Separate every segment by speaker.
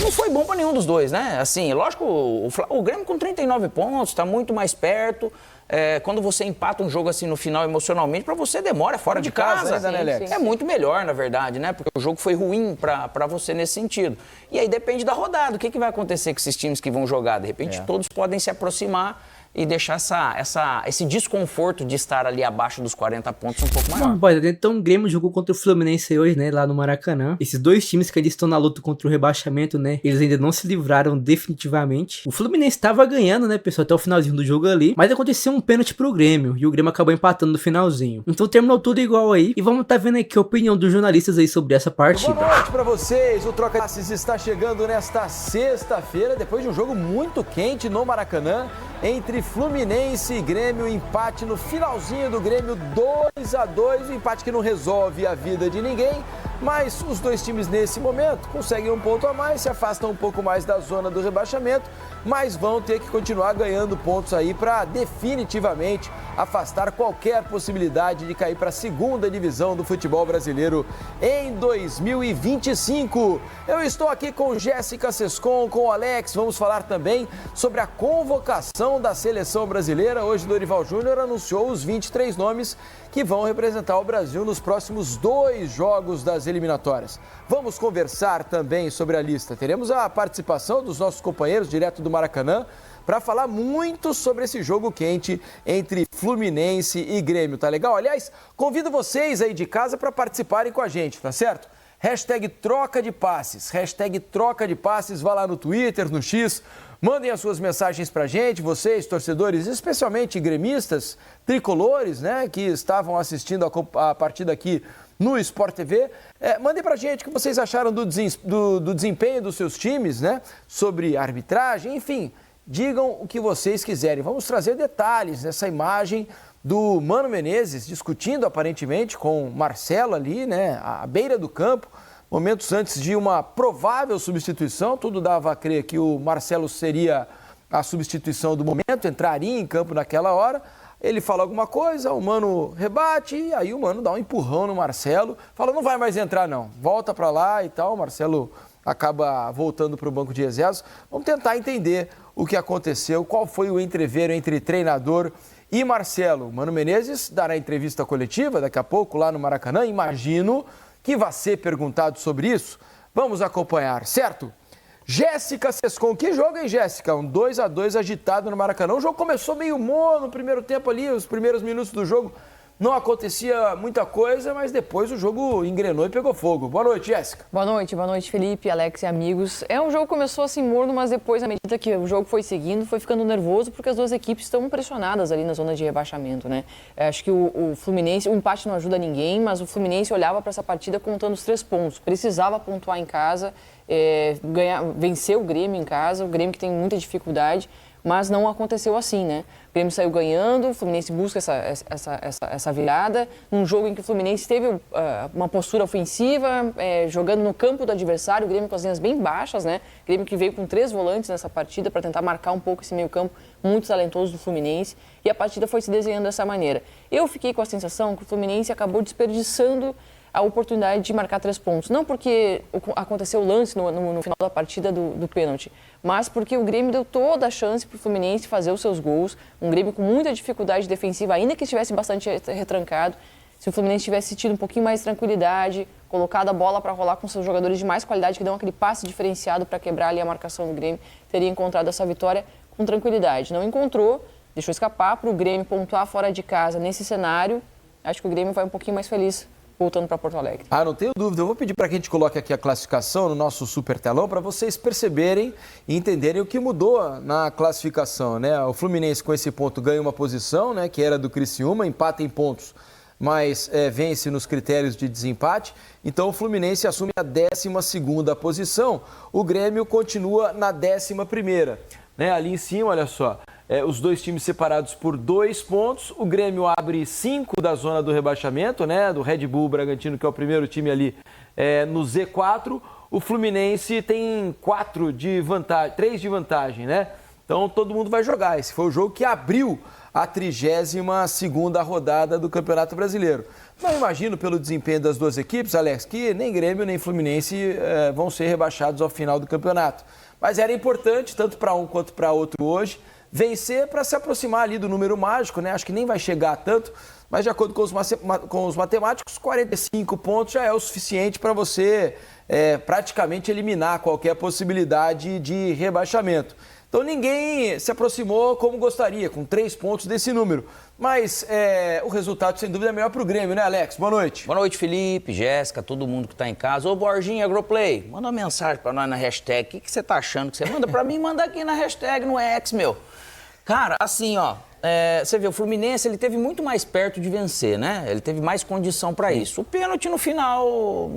Speaker 1: não foi bom para nenhum dos dois, né? Assim, lógico, o Grêmio com 39 pontos, está muito mais perto. Quando você empata um jogo assim no final emocionalmente, para você demora fora de casa.
Speaker 2: Ainda, né, Alex?
Speaker 1: É muito melhor, na verdade, né? Porque o jogo foi ruim para você nesse sentido. E aí depende da rodada. O que vai acontecer com esses times que vão jogar? De repente, todos podem se aproximar e deixar esse desconforto de estar ali abaixo dos 40 pontos um pouco maior.
Speaker 3: Então o Grêmio jogou contra o Fluminense hoje, né, lá no Maracanã. Esses dois times que eles estão na luta contra o rebaixamento, né, eles ainda não se livraram definitivamente. O Fluminense estava ganhando, né, pessoal, até o finalzinho do jogo ali, mas aconteceu um pênalti pro Grêmio, e o Grêmio acabou empatando no finalzinho. Então terminou tudo igual aí, e vamos vendo aqui a opinião dos jornalistas aí sobre essa partida.
Speaker 2: Boa noite pra vocês, o Troca Passes está chegando nesta sexta-feira, depois de um jogo muito quente no Maracanã, entre Fluminense e Grêmio, empate no finalzinho do Grêmio, 2-2, um empate que não resolve a vida de ninguém, mas os dois times nesse momento conseguem um ponto a mais, se afastam um pouco mais da zona do rebaixamento, mas vão ter que continuar ganhando pontos aí para definitivamente afastar qualquer possibilidade de cair para a segunda divisão do futebol brasileiro em 2025. Eu estou aqui com Jéssica Sescon, com o Alex, vamos falar também sobre a convocação da seleção brasileira. Hoje Dorival Júnior anunciou os 23 nomes que vão representar o Brasil nos próximos 2 jogos das eliminatórias. Vamos conversar também sobre a lista. Teremos a participação dos nossos companheiros direto do Maracanã para falar muito sobre esse jogo quente entre Fluminense e Grêmio, tá legal? Aliás, convido vocês aí de casa para participarem com a gente, tá certo? Hashtag troca de passes, vá lá no Twitter, no X, mandem as suas mensagens pra gente, vocês, torcedores, especialmente gremistas, tricolores, né, que estavam assistindo a partida aqui no Sport TV. Mandem pra gente o que vocês acharam do desempenho dos seus times, né, sobre arbitragem, enfim, digam o que vocês quiserem. Vamos trazer detalhes nessa imagem do Mano Menezes discutindo aparentemente com Marcelo ali, né, à beira do campo, momentos antes de uma provável substituição. Tudo dava a crer que o Marcelo seria a substituição do momento, entraria em campo naquela hora. Ele fala alguma coisa, o Mano rebate, e aí o Mano dá um empurrão no Marcelo, fala, não vai mais entrar não, volta para lá e tal. O Marcelo acaba voltando para o banco de reservas. Vamos tentar entender o que aconteceu, qual foi o entreveiro entre treinador e Marcelo. Mano Menezes dará entrevista coletiva daqui a pouco lá no Maracanã, imagino que vai ser perguntado sobre isso. Vamos acompanhar, certo? Jéssica Sescon, que jogo, hein, Jéssica? Um 2-2 agitado no Maracanã. O jogo começou meio morno no primeiro tempo ali, os primeiros minutos do jogo não acontecia muita coisa, mas depois o jogo engrenou e pegou fogo. Boa noite, Jéssica.
Speaker 4: Boa noite, Felipe, Alex e amigos. O jogo começou assim morno, mas depois, à medida que o jogo foi seguindo, foi ficando nervoso, porque as duas equipes estão pressionadas ali na zona de rebaixamento, né? Acho que o Fluminense, o empate não ajuda ninguém, mas o Fluminense olhava para essa partida contando os 3 pontos. Precisava pontuar em casa, vencer o Grêmio em casa, o Grêmio que tem muita dificuldade, mas não aconteceu assim, né? O Grêmio saiu ganhando, o Fluminense busca essa virada, num jogo em que o Fluminense teve uma postura ofensiva, jogando no campo do adversário, o Grêmio com as linhas bem baixas, né? O Grêmio que veio com 3 volantes nessa partida para tentar marcar um pouco esse meio campo muito talentoso do Fluminense, e a partida foi se desenhando dessa maneira. Eu fiquei com a sensação que o Fluminense acabou desperdiçando a oportunidade de marcar 3 pontos. Não porque aconteceu o lance no final da partida do pênalti, mas porque o Grêmio deu toda a chance para o Fluminense fazer os seus gols. Um Grêmio com muita dificuldade defensiva, ainda que estivesse bastante retrancado. Se o Fluminense tivesse tido um pouquinho mais de tranquilidade, colocado a bola para rolar com seus jogadores de mais qualidade, que dão aquele passe diferenciado para quebrar ali a marcação do Grêmio, teria encontrado essa vitória com tranquilidade. Não encontrou, deixou escapar para o Grêmio pontuar fora de casa nesse cenário. Acho que o Grêmio vai um pouquinho mais feliz voltando para Porto Alegre.
Speaker 2: Não tenho dúvida. Eu vou pedir para que a gente coloque aqui a classificação no nosso super telão para vocês perceberem e entenderem o que mudou na classificação, né? O Fluminense com esse ponto ganha uma posição, né, que era do Criciúma, empata em pontos, mas vence nos critérios de desempate. Então o Fluminense assume a 12ª posição. O Grêmio continua na 11ª, né? Ali em cima, olha só. Os dois times separados por 2 pontos. O Grêmio abre 5 da zona do rebaixamento, né? Do Red Bull Bragantino, que é o primeiro time ali no Z4. O Fluminense tem 3 de vantagem, né? Então todo mundo vai jogar. Esse foi o jogo que abriu a 32ª rodada do Campeonato Brasileiro. Não imagino, pelo desempenho das duas equipes, Alex, que nem Grêmio nem Fluminense vão ser rebaixados ao final do campeonato. Mas era importante, tanto para um quanto para outro hoje, vencer para se aproximar ali do número mágico, né? Acho que nem vai chegar a tanto, mas de acordo com os matemáticos, 45 pontos já é o suficiente para você praticamente eliminar qualquer possibilidade de rebaixamento. Então ninguém se aproximou como gostaria, com 3 pontos desse número. Mas o resultado, sem dúvida, é melhor para o Grêmio, né, Alex? Boa noite.
Speaker 1: Boa noite, Felipe, Jéssica, todo mundo que está em casa. Ô, Borginha, Agroplay, manda uma mensagem para nós na hashtag. O que você está achando que você manda para mim? Manda aqui na hashtag, no X, meu. Cara, assim, ó, você vê, o Fluminense, ele teve muito mais perto de vencer, né? Ele teve mais condição para isso. O pênalti no final,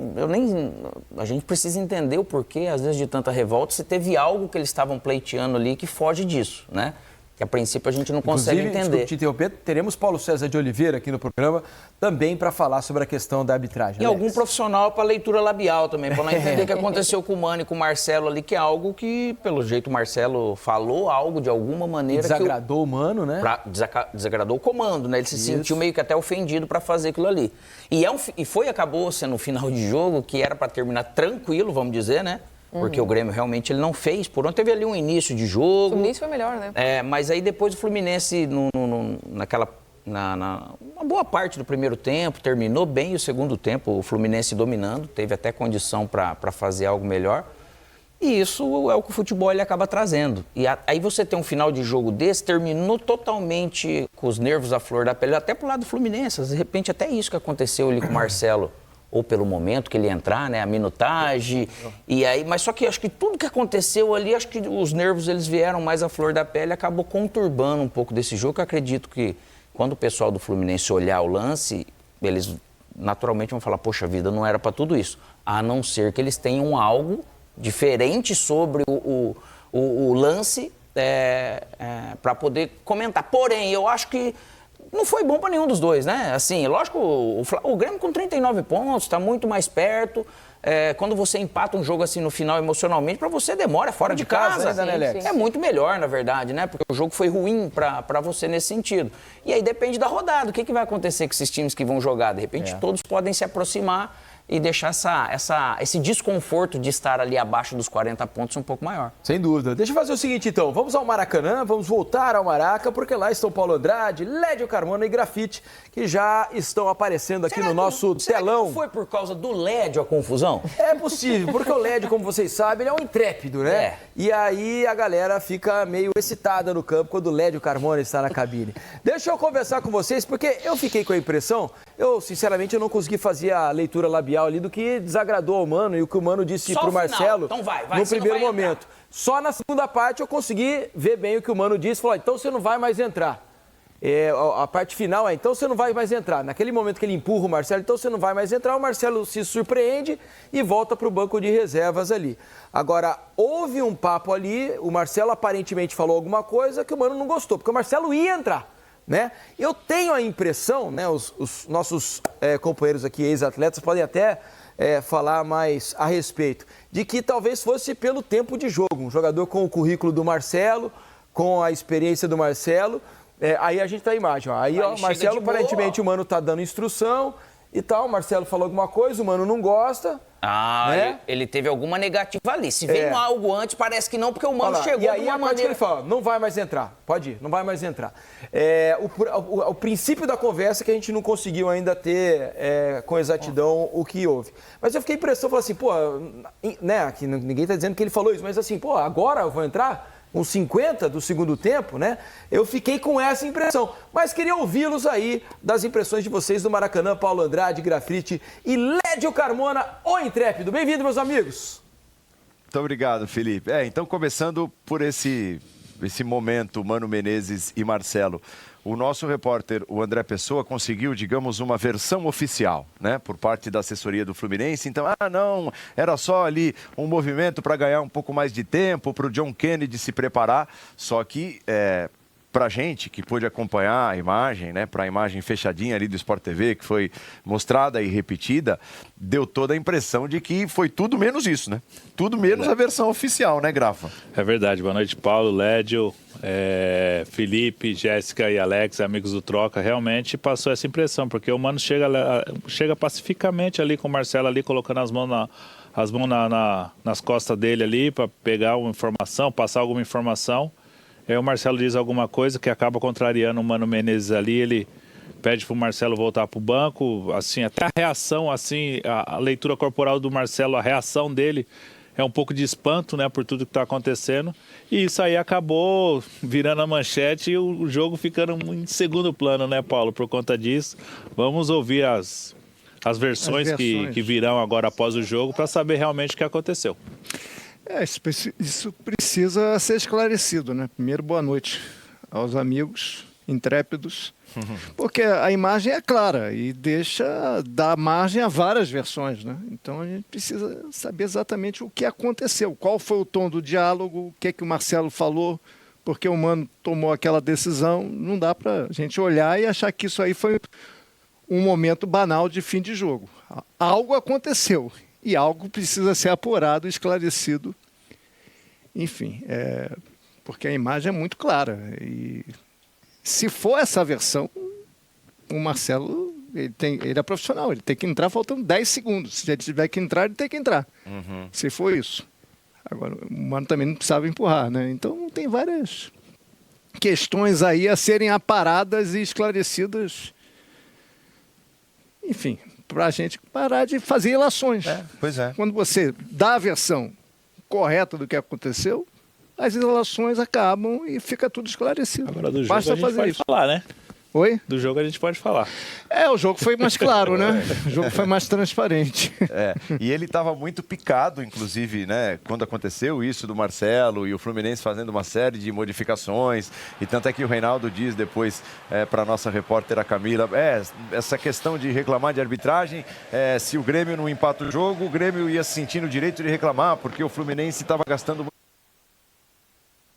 Speaker 1: a gente precisa entender o porquê, às vezes, de tanta revolta, se teve algo que eles estavam pleiteando ali que foge disso, né? Que a princípio a gente não consegue entender.
Speaker 2: Desculpe te interromper, teremos Paulo César de Oliveira aqui no programa também para falar sobre a questão da arbitragem.
Speaker 1: E algum profissional para leitura labial também, para não entender o que aconteceu com o Mano e com o Marcelo ali, que é algo que, pelo jeito, o Marcelo falou algo de alguma maneira.
Speaker 2: E desagradou o Mano, né?
Speaker 1: Desagradou o comando, né? Ele se sentiu meio que até ofendido para fazer aquilo ali. Acabou sendo um final de jogo que era para terminar tranquilo, vamos dizer, né? Porque o Grêmio realmente ele não fez. Por onde teve ali um início de jogo. O
Speaker 4: Fluminense foi melhor, né?
Speaker 1: Mas aí depois o Fluminense, na boa parte do primeiro tempo, terminou bem o segundo tempo, o Fluminense dominando, teve até condição para fazer algo melhor. E isso é o que o futebol ele acaba trazendo. E aí você tem um final de jogo desse, terminou totalmente com os nervos à flor da pele, até pro lado do Fluminense. De repente, até isso que aconteceu ali com o Marcelo. Ou pelo momento que ele ia entrar, né, a minutagem, e aí, mas só que acho que tudo que aconteceu ali, acho que os nervos eles vieram mais à flor da pele, acabou conturbando um pouco desse jogo. Eu acredito que quando o pessoal do Fluminense olhar o lance, eles naturalmente vão falar, poxa vida, não era para tudo isso, a não ser que eles tenham algo diferente sobre o lance para poder comentar. Porém, eu acho que não foi bom para nenhum dos dois, né? Assim, lógico, o Grêmio com 39 pontos, está muito mais perto. Quando você empata um jogo assim no final emocionalmente, para você demora fora de casa.
Speaker 2: Ainda, né, Alex?
Speaker 1: É muito melhor, na verdade, né? Porque o jogo foi ruim para você nesse sentido. E aí depende da rodada. O que vai acontecer com esses times que vão jogar? De repente, todos podem se aproximar e deixar esse desconforto de estar ali abaixo dos 40 pontos um pouco maior.
Speaker 2: Sem dúvida. Deixa eu fazer o seguinte, então. Vamos ao Maracanã, vamos voltar ao Maraca, porque lá estão Paulo Andrade, Lédio Carmona e Grafite, que já estão aparecendo aqui no nosso telão.
Speaker 1: Será que não foi por causa do Lédio a confusão?
Speaker 2: É possível, porque o Lédio, como vocês sabem, ele é um intrépido, né? E aí a galera fica meio excitada no campo quando o Lédio Carmona está na cabine. Deixa eu conversar com vocês, porque eu fiquei com a impressão, sinceramente, eu não consegui fazer a leitura labial ali do que desagradou ao Mano e o que o Mano disse pro Marcelo
Speaker 1: então vai,
Speaker 2: no primeiro momento. Só na segunda parte eu consegui ver bem o que o Mano disse, falou, então você não vai mais entrar. A parte final então você não vai mais entrar. Naquele momento que ele empurra o Marcelo, então você não vai mais entrar, o Marcelo se surpreende e volta para o banco de reservas ali. Agora, houve um papo ali, o Marcelo aparentemente falou alguma coisa que o Mano não gostou, porque o Marcelo ia entrar. Né? Eu tenho a impressão, né, os nossos companheiros aqui, ex-atletas, podem até falar mais a respeito, de que talvez fosse pelo tempo de jogo. Um jogador com o currículo do Marcelo, com a experiência do Marcelo, aí a gente tá a imagem. Ó. Aí, ó, Marcelo, aparentemente, o Mano tá dando instrução e tal, o Marcelo falou alguma coisa, o Mano não gosta. Né?
Speaker 1: Ele teve alguma negativa ali. Se veio algo antes, parece que não, porque o Mano chegou
Speaker 2: e aí a parte que ele fala, não vai mais entrar, pode ir, não vai mais entrar. O princípio da conversa que a gente não conseguiu ainda ter com exatidão o que houve. Mas eu fiquei impressão, falei assim, né, aqui ninguém tá dizendo que ele falou isso, mas assim, agora eu vou entrar? uns 50 do segundo tempo, né? Eu fiquei com essa impressão. Mas queria ouvi-los aí das impressões de vocês do Maracanã, Paulo Andrade, Grafite e Lédio Carmona, o intrépido. Bem-vindo, meus amigos.
Speaker 5: Muito obrigado, Felipe. Então, começando por esse momento, Mano Menezes e Marcelo. O nosso repórter, o André Pessoa, conseguiu, digamos, uma versão oficial, né, por parte da assessoria do Fluminense. Então, não, era só ali um movimento para ganhar um pouco mais de tempo, para o John Kennedy se preparar. Só que pra gente que pôde acompanhar a imagem, né, para a imagem fechadinha ali do Sport TV, que foi mostrada e repetida, deu toda a impressão de que foi tudo menos isso, né? Tudo menos a versão oficial, né, Grafa?
Speaker 6: É verdade. Boa noite, Paulo, Lédio, Felipe, Jéssica e Alex, amigos do Troca. Realmente passou essa impressão, porque o Mano chega pacificamente ali com o Marcelo ali, colocando as mãos nas costas dele ali para pegar uma informação, passar alguma informação. Aí o Marcelo diz alguma coisa que acaba contrariando o Mano Menezes ali, ele pede para o Marcelo voltar para o banco, assim, até a reação, assim, a leitura corporal do Marcelo, a reação dele é um pouco de espanto, né, por tudo que está acontecendo, e isso aí acabou virando a manchete e o jogo ficando em segundo plano, né, Paulo, por conta disso. Vamos ouvir as versões que virão agora após o jogo para saber realmente o que aconteceu.
Speaker 7: Isso precisa ser esclarecido, né? Primeiro, boa noite aos amigos intrépidos, porque a imagem é clara e dá margem a várias versões, né? Então a gente precisa saber exatamente o que aconteceu, qual foi o tom do diálogo, o que o Marcelo falou, porque o Mano tomou aquela decisão. Não dá para a gente olhar e achar que isso aí foi um momento banal de fim de jogo. Algo aconteceu. E algo precisa ser apurado, esclarecido. Enfim, porque a imagem é muito clara. E se for essa versão, o Marcelo, ele é profissional, ele tem que entrar faltando 10 segundos. Se ele tiver que entrar, ele tem que entrar. Se for isso. Agora, o Mano também não precisava empurrar, né? Então tem várias questões aí a serem aparadas e esclarecidas. Enfim, para a gente parar de fazer ilações.
Speaker 5: Pois é.
Speaker 7: Quando você dá a versão correta do que aconteceu, as ilações acabam e fica tudo esclarecido.
Speaker 6: Agora do jogo
Speaker 7: Basta
Speaker 6: a gente
Speaker 7: fazer
Speaker 6: pode
Speaker 7: isso.
Speaker 6: falar, né?
Speaker 7: Oi?
Speaker 6: Do jogo a gente pode falar.
Speaker 7: O jogo foi mais claro, né? O jogo foi mais transparente.
Speaker 5: E ele estava muito picado, inclusive, né, quando aconteceu isso do Marcelo e o Fluminense fazendo uma série de modificações. E tanto é que o Reinaldo diz depois para a nossa repórter, a Camila, essa questão de reclamar de arbitragem, se o Grêmio não empata o jogo, o Grêmio ia se sentir no direito de reclamar, porque o Fluminense estava gastando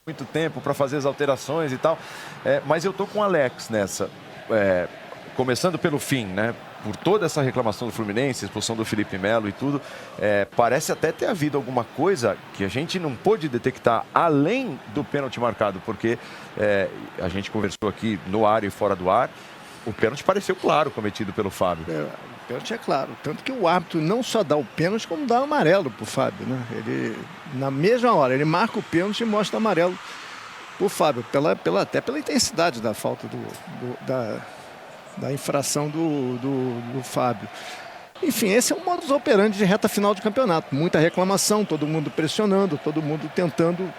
Speaker 5: muito tempo para fazer as alterações e tal, mas eu tô com o Alex nessa, começando pelo fim, né? Por toda essa reclamação do Fluminense, expulsão do Felipe Melo e tudo, parece até ter havido alguma coisa que a gente não pôde detectar além do pênalti marcado, porque a gente conversou aqui no ar e fora do ar, o pênalti pareceu claro cometido pelo Fábio.
Speaker 7: O pênalti é claro, tanto que o árbitro não só dá o pênalti, como dá o amarelo pro Fábio, né? Ele, na mesma hora, ele marca o pênalti e mostra o amarelo pro Fábio, até pela intensidade da falta da infração do Fábio. Enfim, esse é um modus operandi de reta final de campeonato. Muita reclamação, todo mundo pressionando, todo mundo tentando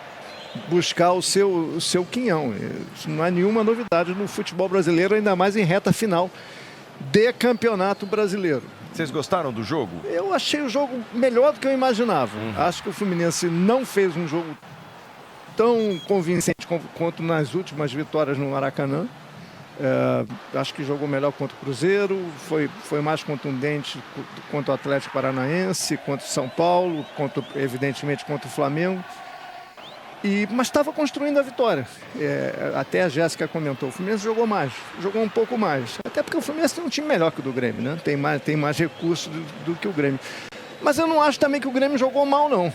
Speaker 7: buscar o seu quinhão. Isso não é nenhuma novidade no futebol brasileiro, ainda mais em reta final de campeonato brasileiro.
Speaker 5: Vocês gostaram do jogo?
Speaker 7: Eu achei o jogo melhor do que eu imaginava. Acho que o Fluminense não fez um jogo tão convincente quanto nas últimas vitórias no Maracanã. Acho que jogou melhor contra o Cruzeiro, foi mais contundente contra o Atlético Paranaense, contra o São Paulo, evidentemente contra o Flamengo. Mas estava construindo a vitória. Até a Jéssica comentou, o Fluminense jogou um pouco mais. Até porque o Fluminense tem um time melhor que o do Grêmio, né? Tem mais recursos do que o Grêmio. Mas eu não acho também que o Grêmio jogou mal, não.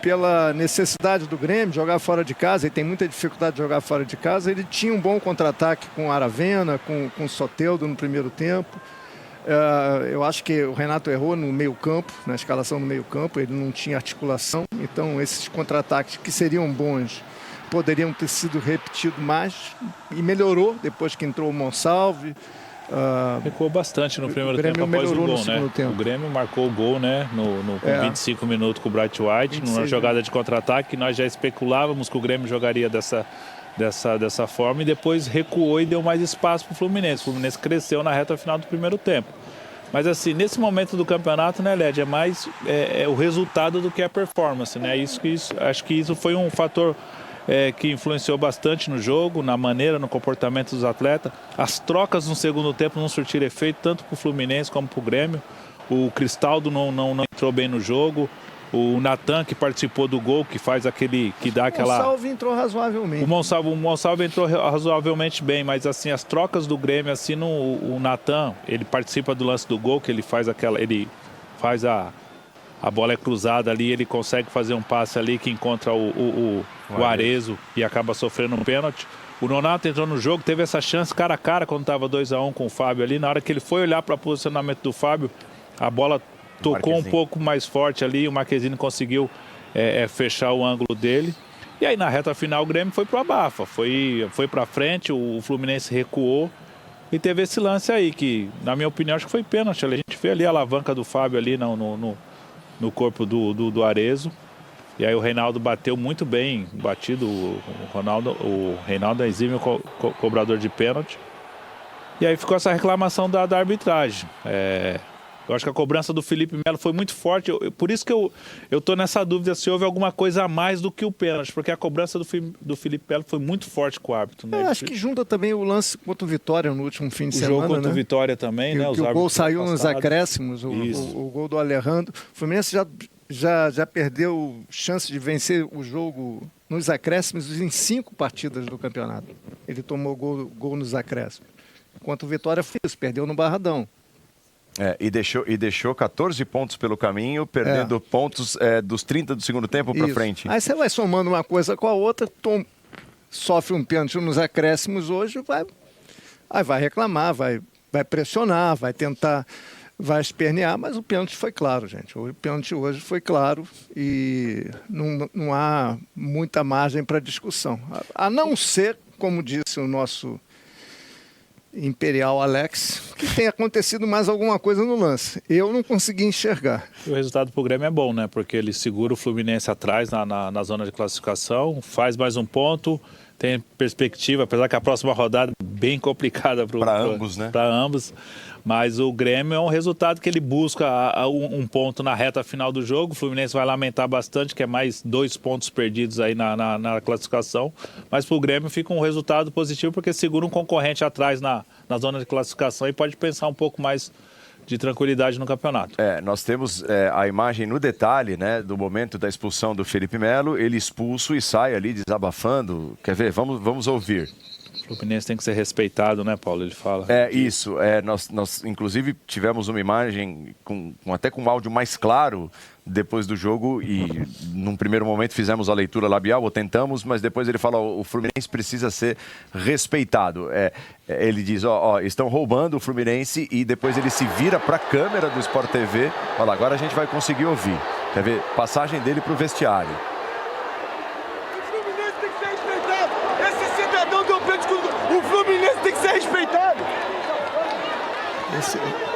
Speaker 7: Pela necessidade do Grêmio jogar fora de casa, ele tem muita dificuldade de jogar fora de casa, ele tinha um bom contra-ataque com o Aravena, com o Soteldo no primeiro tempo. Eu acho que o Renato errou no meio-campo, na escalação no meio-campo, ele não tinha articulação, então esses contra-ataques que seriam bons poderiam ter sido repetidos mais, e melhorou depois que entrou o Monsalve.
Speaker 6: Recuou bastante no primeiro tempo após o gol, né? O Grêmio marcou o gol, né? Com 25 minutos com o Bright White, numa jogada de contra-ataque, nós já especulávamos que o Grêmio jogaria dessa forma e depois recuou e deu mais espaço para o Fluminense. O Fluminense cresceu na reta final do primeiro tempo. Mas assim, nesse momento do campeonato, né, Led, é mais o resultado do que a performance, né? Acho que isso foi um fator que influenciou bastante no jogo, na maneira, no comportamento dos atletas. As trocas no segundo tempo não surtiram efeito, tanto para o Fluminense como para o Grêmio. O Cristaldo não entrou bem no jogo. O Natan, que participou do gol, que faz aquele, que dá aquela...
Speaker 7: O Monsalve entrou razoavelmente.
Speaker 6: O Monsalve entrou razoavelmente bem, mas assim, as trocas do Grêmio, assim, o Natan, ele participa do lance do gol, que ele faz a bola é cruzada ali, ele consegue fazer um passe ali que encontra o Arezo e acaba sofrendo um pênalti. O Nonato entrou no jogo, teve essa chance cara a cara quando estava 2-1 com o Fábio ali. Na hora que ele foi olhar para o posicionamento do Fábio, a bola tocou um pouco mais forte ali, o Marquezine conseguiu fechar o ângulo dele. E aí na reta final o Grêmio foi pro abafa, foi para frente, o Fluminense recuou e teve esse lance aí que, na minha opinião, acho que foi pênalti. A gente vê ali a alavanca do Fábio ali no corpo do Arezo. E aí o Reinaldo bateu muito bem, batido, o Reinaldo é exímio cobrador de pênalti. E aí ficou essa reclamação da arbitragem. Eu acho que a cobrança do Felipe Melo foi muito forte, por isso que eu tô nessa dúvida se houve alguma coisa a mais do que o pênalti, porque a cobrança do Felipe Melo foi muito forte com o árbitro. Né?
Speaker 7: Eu acho que junta também o lance contra o Vitória no último fim de semana.
Speaker 6: O jogo contra o Vitória também, né?
Speaker 7: O gol saiu nos acréscimos, o gol do Alejandro. O Fluminense já perdeu chance de vencer o jogo nos acréscimos em 5 partidas do campeonato. Ele tomou gol nos acréscimos. Enquanto o Vitória foi isso, perdeu no Barradão.
Speaker 5: E deixou 14 pontos pelo caminho, perdendo pontos dos 30 do segundo tempo para frente.
Speaker 7: Aí você vai somando uma coisa com a outra, sofre um pênalti nos acréscimos hoje, vai reclamar, vai pressionar, vai tentar, vai espernear, mas o pênalti foi claro, gente. O pênalti hoje foi claro e não há muita margem para discussão. A não ser, como disse o nosso Imperial Alex, que tem acontecido mais alguma coisa no lance. Eu não consegui enxergar.
Speaker 6: O resultado pro Grêmio é bom, né? Porque ele segura o Fluminense atrás na zona de classificação, faz mais um ponto, tem perspectiva, apesar que a próxima rodada é bem complicada para
Speaker 5: ambos, né?
Speaker 6: Para ambos. Mas o Grêmio é um resultado que ele busca um ponto na reta final do jogo. O Fluminense vai lamentar bastante, que é mais 2 pontos perdidos aí na classificação. Mas para o Grêmio fica um resultado positivo, porque segura um concorrente atrás na zona de classificação e pode pensar um pouco mais de tranquilidade no campeonato.
Speaker 5: Nós temos a imagem no detalhe, né, do momento da expulsão do Felipe Melo. Ele expulso e sai ali desabafando. Quer ver? Vamos ouvir.
Speaker 6: O Fluminense tem que ser respeitado, né, Paulo? Ele fala.
Speaker 5: Isso. Nós inclusive, tivemos uma imagem até com um áudio mais claro depois do jogo e, num primeiro momento, fizemos a leitura labial, ou tentamos, mas depois ele fala, o Fluminense precisa ser respeitado. Ele diz, estão roubando o Fluminense, e depois ele se vira para a câmera do Sport TV. Olha lá, agora a gente vai conseguir ouvir. Quer ver? Passagem dele para o vestiário.
Speaker 8: O Fluminense tem que ser respeitado.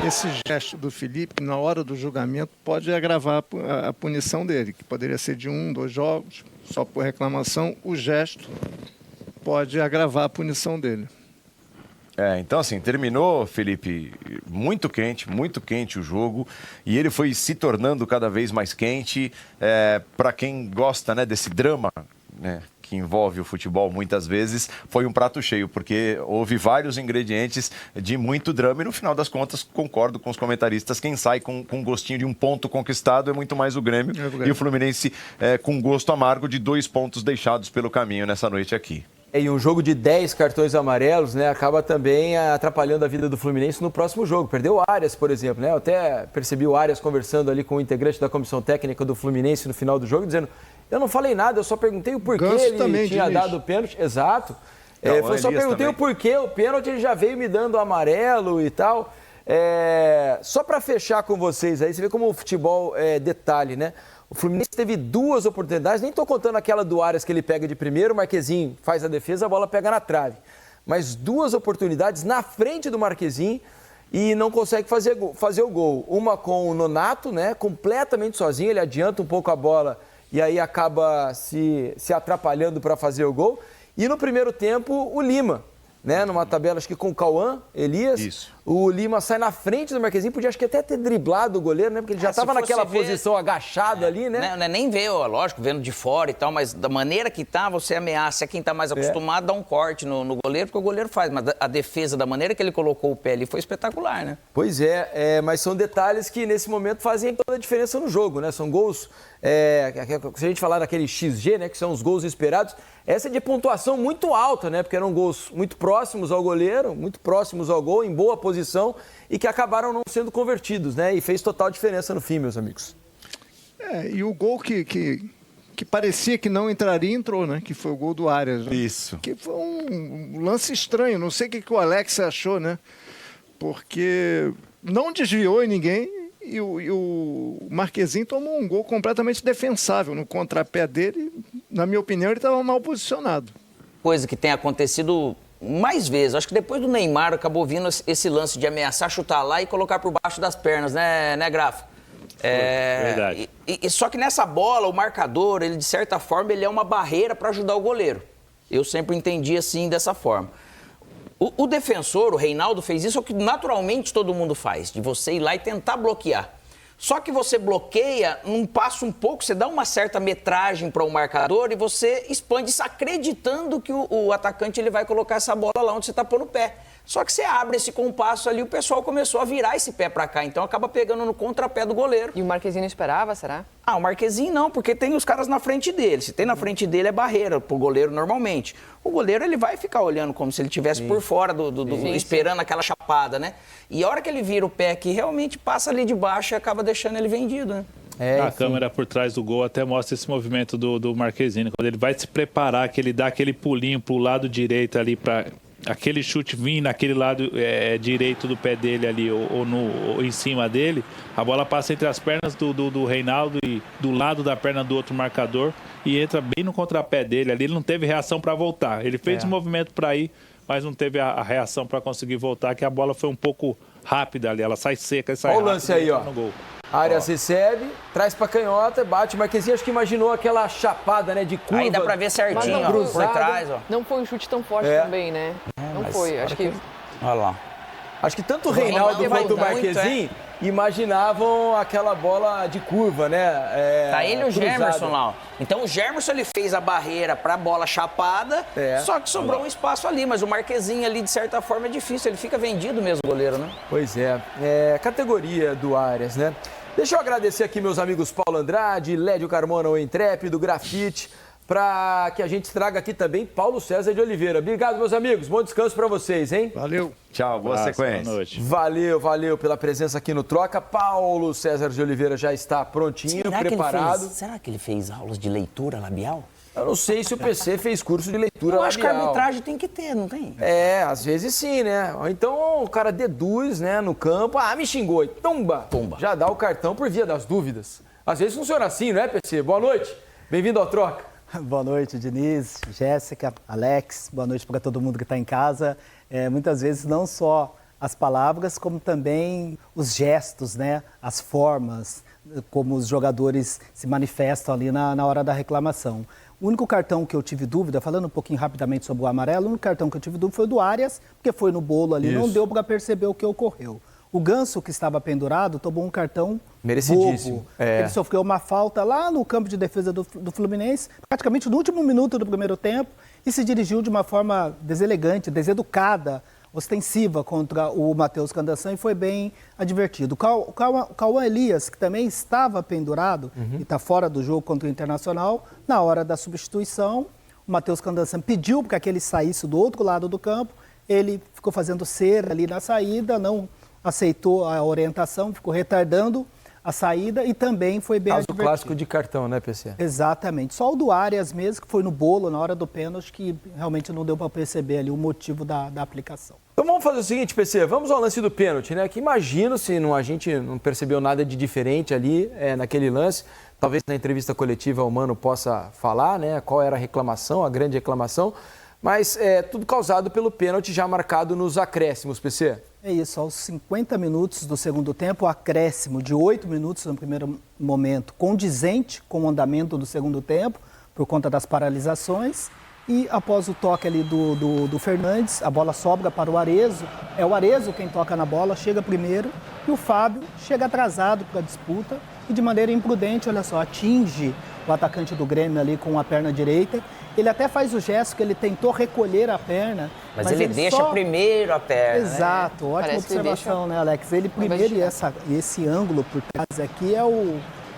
Speaker 7: Esse gesto do Felipe, na hora do julgamento, pode agravar a punição dele, que poderia ser de 1, 2 jogos, só por reclamação. O gesto pode agravar a punição dele.
Speaker 5: Então assim, terminou, Felipe, muito quente o jogo, e ele foi se tornando cada vez mais quente. Para quem gosta, né, desse drama, né, que envolve o futebol muitas vezes, foi um prato cheio, porque houve vários ingredientes de muito drama e, no final das contas, concordo com os comentaristas, quem sai com gostinho de um ponto conquistado é muito mais o Grêmio, e o Fluminense com gosto amargo de 2 pontos deixados pelo caminho nessa noite aqui.
Speaker 2: E um jogo de 10 cartões amarelos, né, acaba também atrapalhando a vida do Fluminense no próximo jogo. Perdeu o Arias, por exemplo, né? Eu até percebi o Arias conversando ali com o integrante da comissão técnica do Fluminense no final do jogo, dizendo: eu não falei nada, eu só perguntei o porquê ele tinha dado o pênalti. Exato. Eu só perguntei o porquê o pênalti, ele já veio me dando amarelo e tal. Só para fechar com vocês aí, você vê como o futebol é detalhe, né? O Fluminense teve 2 oportunidades, nem estou contando aquela do Arias que ele pega de primeiro, o Marquezine faz a defesa, a bola pega na trave. Mas 2 oportunidades na frente do Marquezine e não consegue fazer o gol. Uma com o Nonato, né, completamente sozinho, ele adianta um pouco a bola e aí acaba se atrapalhando para fazer o gol. E no primeiro tempo, o Lima, né, numa tabela acho que com o Cauã, Elias.
Speaker 5: Isso.
Speaker 2: O Lima sai na frente do Marquezinho, podia acho que até ter driblado o goleiro, né? Porque ele já estava naquela posição agachado ali, né?
Speaker 1: Nem vê, lógico, vendo de fora e tal, mas da maneira que tá, você ameaça quem tá mais acostumado, dá um corte no goleiro, porque o goleiro faz. Mas a defesa, da maneira que ele colocou o pé ali, foi espetacular, né?
Speaker 2: Pois mas são detalhes que nesse momento fazem toda a diferença no jogo, né? São gols, se a gente falar daquele XG, né? Que são os gols esperados, essa é de pontuação muito alta, né? Porque eram gols muito próximos ao goleiro, muito próximos ao gol, em boa posição e que acabaram não sendo convertidos, né? E fez total diferença no fim, meus amigos.
Speaker 7: E o gol que parecia que não entraria, entrou, né? Que foi o gol do Arias. Né?
Speaker 5: Isso.
Speaker 7: Que foi um lance estranho, não sei o que o Alex achou, né? Porque não desviou em ninguém e o Marquezinho tomou um gol completamente defensável no contrapé dele. Na minha opinião, ele estava mal posicionado.
Speaker 1: Coisa que tem acontecido mais vezes. Acho que depois do Neymar acabou vindo esse lance de ameaçar chutar lá e colocar por baixo das pernas, né Grafa?
Speaker 6: Verdade.
Speaker 1: Só que nessa bola, o marcador, ele de certa forma, ele é uma barreira para ajudar o goleiro. Eu sempre entendi assim, dessa forma. O defensor, o Reinaldo, fez isso, é o que naturalmente todo mundo faz, de você ir lá e tentar bloquear. Só que você bloqueia, num passo um pouco, você dá uma certa metragem para o marcador e você expande isso acreditando que o atacante ele vai colocar essa bola lá onde você está pondo o pé. Só que você abre esse compasso ali, o pessoal começou a virar esse pé para cá, então acaba pegando no contrapé do goleiro.
Speaker 4: E o Marquezinho não esperava, será?
Speaker 1: O Marquezinho não, porque tem os caras na frente dele. Se tem na frente dele é barreira pro goleiro normalmente. O goleiro ele vai ficar olhando como se ele estivesse por fora, esperando aquela chapada, né? E a hora que ele vira o pé aqui, realmente passa ali de baixo e acaba deixando ele vendido, né?
Speaker 6: A câmera por trás do gol até mostra esse movimento do Marquezinho. Quando ele vai se preparar, que ele dá aquele pulinho pro lado direito ali para aquele chute vir naquele lado direito do pé dele ali ou em cima dele, a bola passa entre as pernas do Reinaldo e do lado da perna do outro marcador e entra bem no contrapé dele ali. Ele não teve reação para voltar. Ele fez o movimento para ir, mas não teve a reação para conseguir voltar, que a bola foi um pouco rápida ali. Ela sai seca e sai rápida.
Speaker 2: Olha o lance aí, ó.
Speaker 6: No gol.
Speaker 2: Arias recebe, traz pra canhota, bate. Marquezinho acho que imaginou aquela chapada, né, de curva.
Speaker 1: Aí dá pra ver certinho, ó, por trás, ó.
Speaker 4: Não foi um chute tão forte também, né? Não foi, acho que...
Speaker 1: Olha lá.
Speaker 2: Acho que tanto o Reinaldo quanto o Marquezinho imaginavam aquela bola de curva, né?
Speaker 1: Tá ele e o Germerson lá, ó. Então o Germerson ele fez a barreira pra bola chapada, só que sobrou um espaço ali, mas o Marquezinho ali, de certa forma, é difícil, ele fica vendido mesmo, o goleiro, né?
Speaker 2: Pois categoria do Arias, né? Deixa eu agradecer aqui meus amigos Paulo Andrade, Lédio Carmona, o Intrépido, Grafite, para que a gente traga aqui também Paulo César de Oliveira. Obrigado, meus amigos. Bom descanso para vocês, hein?
Speaker 7: Valeu.
Speaker 5: Tchau, boa sequência.
Speaker 6: Boa noite.
Speaker 2: Valeu pela presença aqui no Troca. Paulo César de Oliveira já está prontinho, preparado.
Speaker 1: Será que ele fez aulas de leitura labial?
Speaker 2: Eu não sei se o PC fez curso de leitura labial.
Speaker 1: Eu acho que a arbitragem tem que ter, não tem?
Speaker 2: Às vezes sim, né? Ou então o cara deduz, né, no campo. Me xingou e tumba. Já dá o cartão por via das dúvidas. Às vezes funciona assim, não é, PC? Boa noite. Bem-vindo ao Troca.
Speaker 9: Boa noite, Diniz, Jéssica, Alex. Boa noite para todo mundo que está em casa. Muitas vezes não só as palavras, como também os gestos, né? As formas, como os jogadores se manifestam ali na hora da reclamação. O único cartão que eu tive dúvida, falando um pouquinho rapidamente sobre o amarelo, o único cartão que eu tive dúvida foi o do Arias, porque foi no bolo ali, não deu para perceber o que ocorreu. O Ganso, que estava pendurado, tomou um cartão
Speaker 2: merecidíssimo.
Speaker 9: bobo. Ele sofreu uma falta lá no campo de defesa do Fluminense, praticamente no último minuto do primeiro tempo, e se dirigiu de uma forma deselegante, deseducada, ostensiva contra o Matheus Candanção e foi bem advertido. O Cauã Elias, que também estava pendurado e está fora do jogo contra o Internacional, na hora da substituição, o Matheus Candanção pediu para que ele saísse do outro lado do campo, ele ficou fazendo cera ali na saída, não aceitou a orientação, ficou retardando a saída e também foi bem advertido.
Speaker 2: Caso clássico de cartão, né, PC?
Speaker 9: Exatamente. Só o do Arias mesmo, que foi no bolo, na hora do pênalti, que realmente não deu para perceber ali o motivo da aplicação.
Speaker 2: Então vamos fazer o seguinte, PC, vamos ao lance do pênalti, né? Que imagino se a gente não percebeu nada de diferente ali naquele lance. Talvez na entrevista coletiva o Mano possa falar, né? Qual era a reclamação, a grande reclamação. Mas tudo causado pelo pênalti já marcado nos acréscimos, PC.
Speaker 9: É isso, aos 50 minutos do segundo tempo, o acréscimo de 8 minutos no primeiro momento, condizente com o andamento do segundo tempo, por conta das paralisações. E após o toque ali do Fernandes, a bola sobra para o Arezzo. É o Arezzo quem toca na bola, chega primeiro. E o Fábio chega atrasado para a disputa e de maneira imprudente, olha só, atinge o atacante do Grêmio ali com a perna direita. Ele até faz o gesto que ele tentou recolher a perna.
Speaker 1: Mas ele deixa primeiro a perna.
Speaker 9: Exato, ótima
Speaker 4: Parece que
Speaker 9: observação, né, Alex? Ele primeiro, e esse ângulo por trás aqui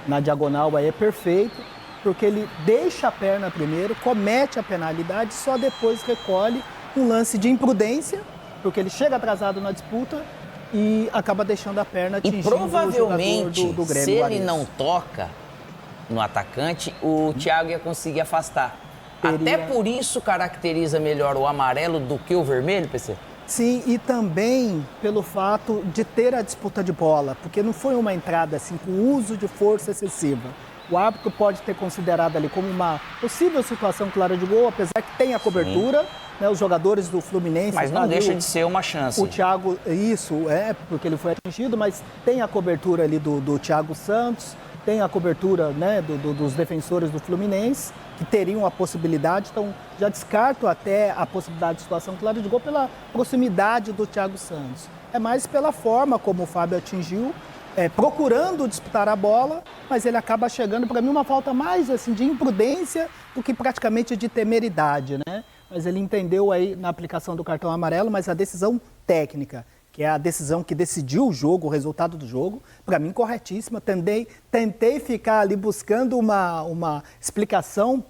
Speaker 9: na diagonal aí é perfeito. Porque ele deixa a perna primeiro, comete a penalidade, só depois recolhe um lance de imprudência, porque ele chega atrasado na disputa e acaba deixando a perna atingindo
Speaker 1: E provavelmente,
Speaker 9: o jogador do Grêmio.
Speaker 1: se ele não toca no atacante, o Thiago ia conseguir afastar. Até por isso caracteriza melhor o amarelo do que o vermelho, PC?
Speaker 9: Sim, e também pelo fato de ter a disputa de bola, porque não foi uma entrada assim com uso de força excessiva. O árbitro pode ter considerado ali como uma possível situação clara de gol, apesar que tem a cobertura, né, os jogadores do Fluminense...
Speaker 1: Mas não deixa de ser uma chance.
Speaker 9: O Thiago, isso, porque ele foi atingido, mas tem a cobertura ali do Thiago Santos, tem a cobertura, né, dos defensores do Fluminense, que teriam a possibilidade, então já descarto até a possibilidade de situação clara de gol pela proximidade do Thiago Santos. É mais pela forma como o Fábio atingiu, procurando disputar a bola, mas ele acaba chegando, para mim, uma falta mais assim, de imprudência do que praticamente de temeridade, né? Mas ele entendeu aí na aplicação do cartão amarelo, mas a decisão técnica, que é a decisão que decidiu o jogo, o resultado do jogo, para mim corretíssima. Tentei ficar ali buscando uma explicação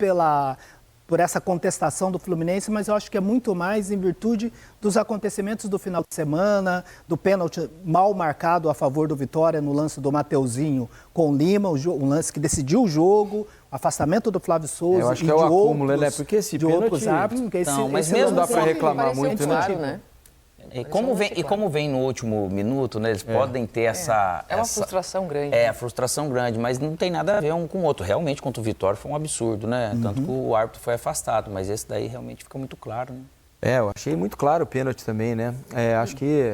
Speaker 9: por essa contestação do Fluminense, mas eu acho que é muito mais em virtude dos acontecimentos do final de semana, do pênalti mal marcado a favor do Vitória no lance do Mateuzinho com o Lima, um lance que decidiu o jogo, o afastamento do Flávio Souza
Speaker 2: eu acho
Speaker 9: e
Speaker 2: que é
Speaker 9: de
Speaker 2: o acúmulo,
Speaker 9: outros,
Speaker 2: né? Porque esse
Speaker 9: de outros
Speaker 2: pênalti...
Speaker 9: árbitros. Porque
Speaker 1: Então, mas
Speaker 9: esse
Speaker 1: mesmo
Speaker 2: não dá para
Speaker 9: lance
Speaker 2: reclamar muito,
Speaker 4: claro, né?
Speaker 1: E como vem no último minuto, né? Eles podem ter essa...
Speaker 4: É uma frustração grande.
Speaker 1: É, a frustração grande, mas não tem nada a ver um com o outro. Realmente, contra o Vitória foi um absurdo, né? Tanto que o árbitro foi afastado, mas esse daí realmente fica muito claro, né?
Speaker 2: Eu achei muito claro o pênalti também, né? Acho que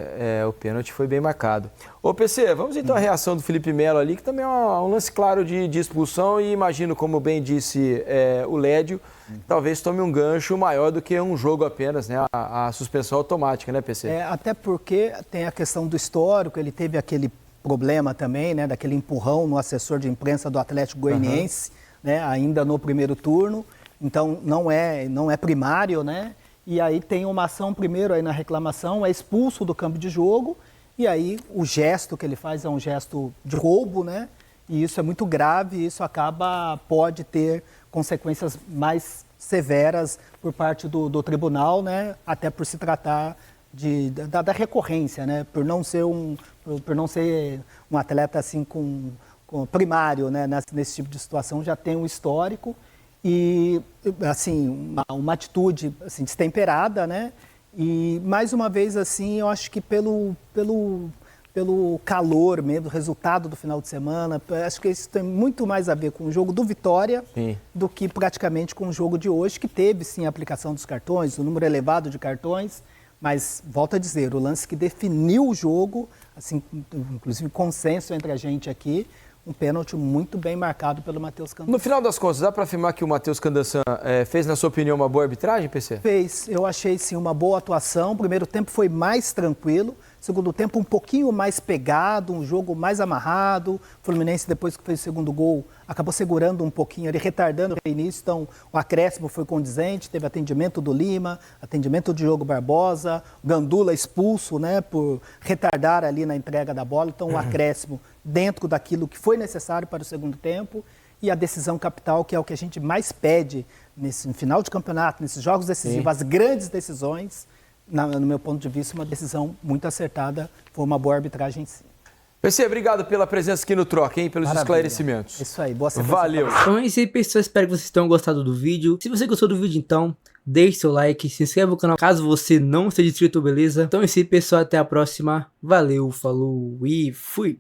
Speaker 2: o pênalti foi bem marcado. Ô, PC, vamos então à reação do Felipe Melo ali, que também é um lance claro de expulsão e imagino, como bem disse o Lédio, talvez tome um gancho maior do que um jogo apenas, né? A suspensão automática, né, PC?
Speaker 9: Até porque tem a questão do histórico, ele teve aquele problema também, né? Daquele empurrão no assessor de imprensa do Atlético Goianiense, né? Ainda no primeiro turno, então não é primário, né? E aí tem uma ação primeiro aí na reclamação, é expulso do campo de jogo, e aí o gesto que ele faz é um gesto de roubo, né? E isso é muito grave, e isso pode ter consequências mais severas por parte do tribunal, né? Até por se tratar da recorrência, né? Por não ser um atleta assim com primário, né? Nesse tipo de situação já tem um histórico. E, assim, uma atitude assim, destemperada, né? E, mais uma vez, assim, eu acho que pelo calor mesmo, resultado do final de semana, acho que isso tem muito mais a ver com o jogo do Vitória do que praticamente com o jogo de hoje, que teve, sim, a aplicação dos cartões, o número elevado de cartões, mas, volto a dizer, o lance que definiu o jogo, assim, inclusive consenso entre a gente aqui, um pênalti muito bem marcado pelo Matheus Candansan.
Speaker 2: No final das contas, dá para afirmar que o Matheus Candansan fez, na sua opinião, uma boa arbitragem, PC?
Speaker 9: Fez. Eu achei, sim, uma boa atuação. O primeiro tempo foi mais tranquilo. Segundo tempo, um pouquinho mais pegado, um jogo mais amarrado. O Fluminense, depois que fez o segundo gol, acabou segurando um pouquinho ali, retardando o reinício. Então, o acréscimo foi condizente. Teve atendimento do Lima, atendimento do Diogo Barbosa. O Gandula expulso, né, por retardar ali na entrega da bola. Então, o acréscimo dentro daquilo que foi necessário para o segundo tempo. E a decisão capital, que é o que a gente mais pede no final de campeonato, nesses jogos decisivos, as grandes decisões. No meu ponto de vista, uma decisão muito acertada, foi uma boa arbitragem, sim.
Speaker 2: PC, obrigado pela presença aqui no Troca, hein? Pelos esclarecimentos.
Speaker 9: Isso aí, boa sequência.
Speaker 2: Valeu.
Speaker 3: Então é isso aí, pessoal. Espero que vocês tenham gostado do vídeo. Se você gostou do vídeo, então, deixe seu like, se inscreva no canal caso você não seja inscrito, beleza? Então é isso aí, pessoal. Até a próxima. Valeu, falou e fui!